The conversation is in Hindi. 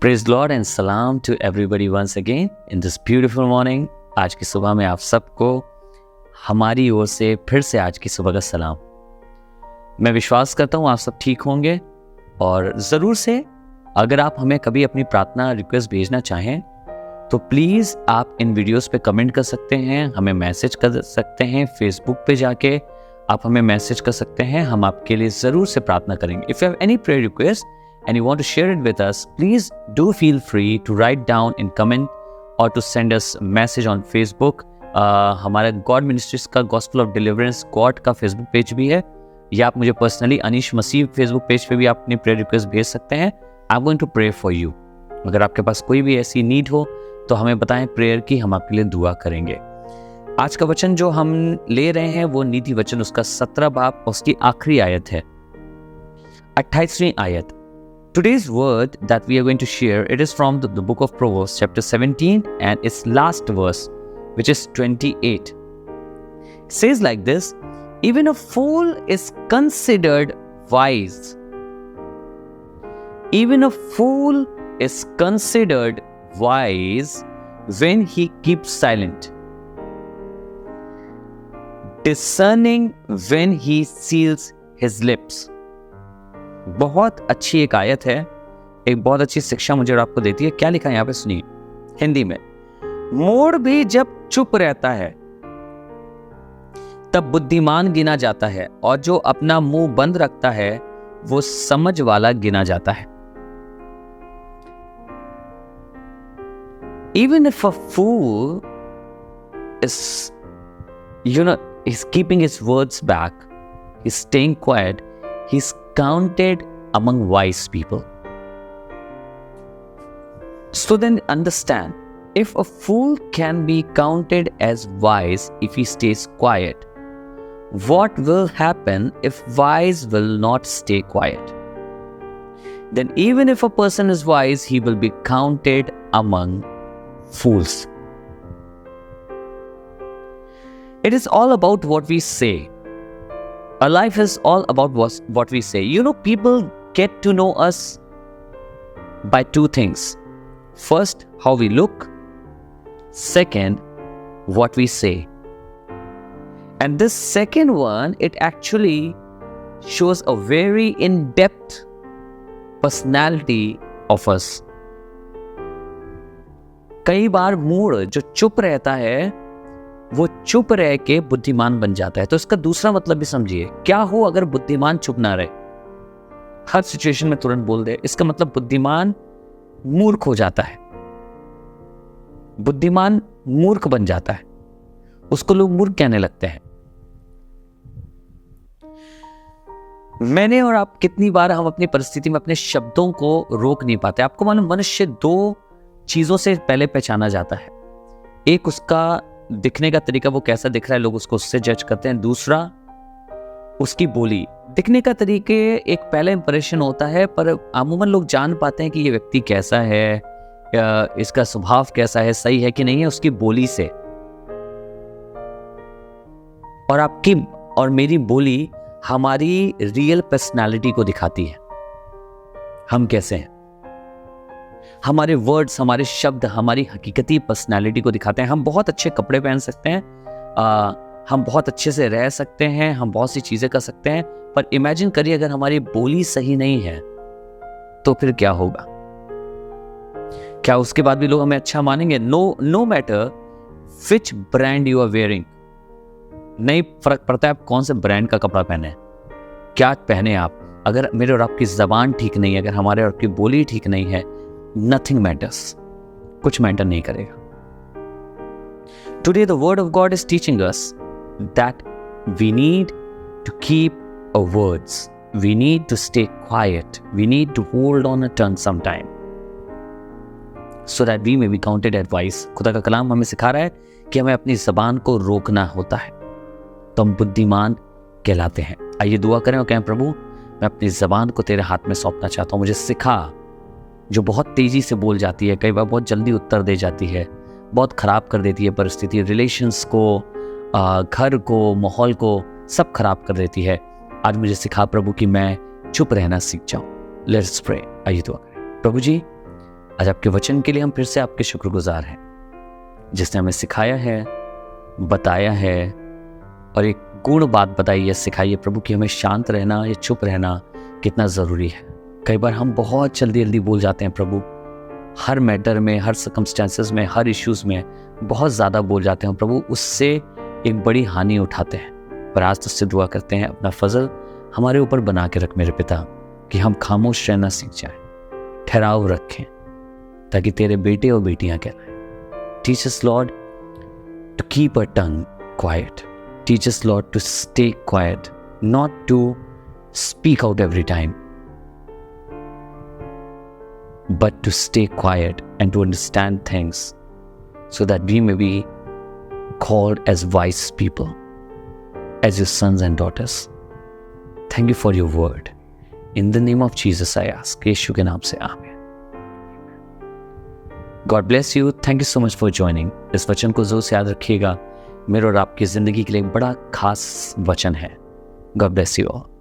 Praise Lord and salam to everybody once again in this beautiful morning. आज की सुबह में आप सबको हमारी ओर से फिर से आज की सुबह का सलाम। मैं विश्वास करता हूँ आप सब ठीक होंगे और ज़रूर से अगर आप हमें कभी अपनी प्रार्थना रिक्वेस्ट भेजना चाहें तो प्लीज़ आप इन वीडियोस पे कमेंट कर सकते हैं, हमें मैसेज कर सकते हैं, फेसबुक पे जाके आप हमें मैसेज कर सकते हैं, हम आपके लिए ज़रूर से प्रार्थना करेंगे। If you have any prayer request and you want to share it with us, please do feel free to write down in comment or to send us message on Facebook. हमारे गॉड मिनिस्ट्रीज का गॉस्पेल ऑफ डिलीवरेंस गॉड का फेसबुक पेज भी है, या आप मुझे personally Anish Masih Facebook page पे भी आप अपनी प्रेयर रिक्वेस्ट भेज सकते हैं। I am going to pray for you. अगर आपके पास कोई भी ऐसी नीड हो तो हमें बताएं प्रेयर की, हम आपके लिए दुआ करेंगे। आज का वचन जो हम ले रहे हैं वो नीति वचन उसका 17 बाब उसकी आखिरी आयत है, 28वीं आयत। Today's word that we are going to share, it is from the book of Proverbs chapter 17 and its last verse, which is 28. It says like this: even a fool is considered wise. Even a fool is considered wise when he keeps silent, discerning when he seals his lips. बहुत अच्छी एक आयत है, एक बहुत अच्छी शिक्षा मुझे और आपको देती है। क्या लिखा है यहाँ पे सुनिए हिंदी में। मोर भी जब चुप रहता है तब बुद्धिमान गिना जाता है, और जो अपना मुंह बंद रखता है वो समझ वाला गिना जाता है। Even if a fool is, he's keeping his words back, he's staying quiet, he's counted among wise people. So then understand, if a fool can be counted as wise if he stays quiet, what will happen if wise will not stay quiet? Then even if a person is wise, he will be counted among fools. It is all about what we say. Our life is all about what we say. People get to know us by two things. First, how we look. Second, what we say. And this second one, it actually shows a very in-depth personality of us. कई बार मूड जो चुप रहता है वो चुप रह के बुद्धिमान बन जाता है। तो इसका दूसरा मतलब भी समझिए, क्या हो अगर बुद्धिमान चुप ना रहे, हर सिचुएशन में तुरंत बोल दे, इसका मतलब बुद्धिमान मूर्ख हो जाता है, बुद्धिमान मूर्ख बन जाता है, उसको लोग मूर्ख कहने लगते हैं। मैंने और आप कितनी बार हम अपनी परिस्थिति में अपने शब्दों को रोक नहीं पाते। आपको मालूम, मनुष्य दो चीजों से पहले पहचाना जाता है। एक उसका दिखने का तरीका, वो कैसा दिख रहा है, लोग उसको उससे जज करते हैं। दूसरा उसकी बोली। दिखने का तरीके एक पहला इंप्रेशन होता है, पर अमूमन लोग जान पाते हैं कि ये व्यक्ति कैसा है, इसका स्वभाव कैसा है, सही है कि नहीं है, उसकी बोली से। और आपकी और मेरी बोली हमारी रियल पर्सनालिटी को दिखाती है, हम कैसे हैं। हमारे वर्ड्स, हमारे शब्द हमारी हकीकती पर्सनालिटी को दिखाते हैं। हम बहुत अच्छे कपड़े पहन सकते हैं, हम बहुत अच्छे से रह सकते हैं, हम बहुत सी चीज़ें कर सकते हैं, पर इमेजिन करिए अगर हमारी बोली सही नहीं है तो फिर क्या होगा? क्या उसके बाद भी लोग हमें अच्छा मानेंगे? No matter which brand you are wearing, नहीं फर्क पड़ता है आप कौन से ब्रांड का कपड़ा पहने, क्या पहने आप। अगर मेरे और आपकी जबान ठीक नहीं है, अगर हमारे और आपकी बोली ठीक नहीं है, nothing matters, कुछ मैटर नहीं करेगा। Today the word of God is teaching us that we need to keep our words, we need to stay quiet, we need to hold on a tongue sometime so that we may be counted as wise. खुदा का कलाम हमें सिखा रहा है कि हमें अपनी जबान को रोकना होता है तो हम बुद्धिमान कहलाते हैं। आइए दुआ करें और कहें, प्रभु मैं अपनी जबान को तेरे हाथ में सौंपना चाहता हूँ, मुझे सिखा, जो बहुत तेजी से बोल जाती है, कई बार बहुत जल्दी उत्तर दे जाती है, बहुत खराब कर देती है परिस्थिति, रिलेशंस को, घर को, माहौल को सब खराब कर देती है। आज मुझे सिखा प्रभु कि मैं चुप रहना सीख जाऊं। Let's pray. आइए दुआ करें। प्रभु जी, आज आपके वचन के लिए हम फिर से आपके शुक्रगुजार हैं, जिसने हमें सिखाया है, बताया है और एक गुण बात बताई है, सिखाई है प्रभु कि हमें शांत रहना या चुप रहना कितना ज़रूरी है। कई बार हम बहुत जल्दी बोल जाते हैं प्रभु, हर मैटर में, हर सर्कमस्टेंसेस में, हर इश्यूज़ में बहुत ज़्यादा बोल जाते हैं प्रभु, उससे एक बड़ी हानि उठाते हैं। पर आज तुझसे दुआ करते हैं, अपना फजल हमारे ऊपर बना के रख मेरे पिता, कि हम खामोश रहना सीख जाएं, ठहराव रखें, ताकि तेरे बेटे और बेटियां कहलाएं। Teach us Lord to keep a tongue quiet, teach us Lord to stay quiet, not to speak out every time, but to stay quiet and to understand things so that we may be called as wise people, as your sons and daughters. Thank you for your word. In the name of Jesus I ask. यीशु के नाम से आमीन। God bless you. Thank you so much for joining. इस वचन को जोर से याद रखिएगा, मेरे और आपकी ज़िंदगी के लिए बड़ा खास वचन है। God bless you all.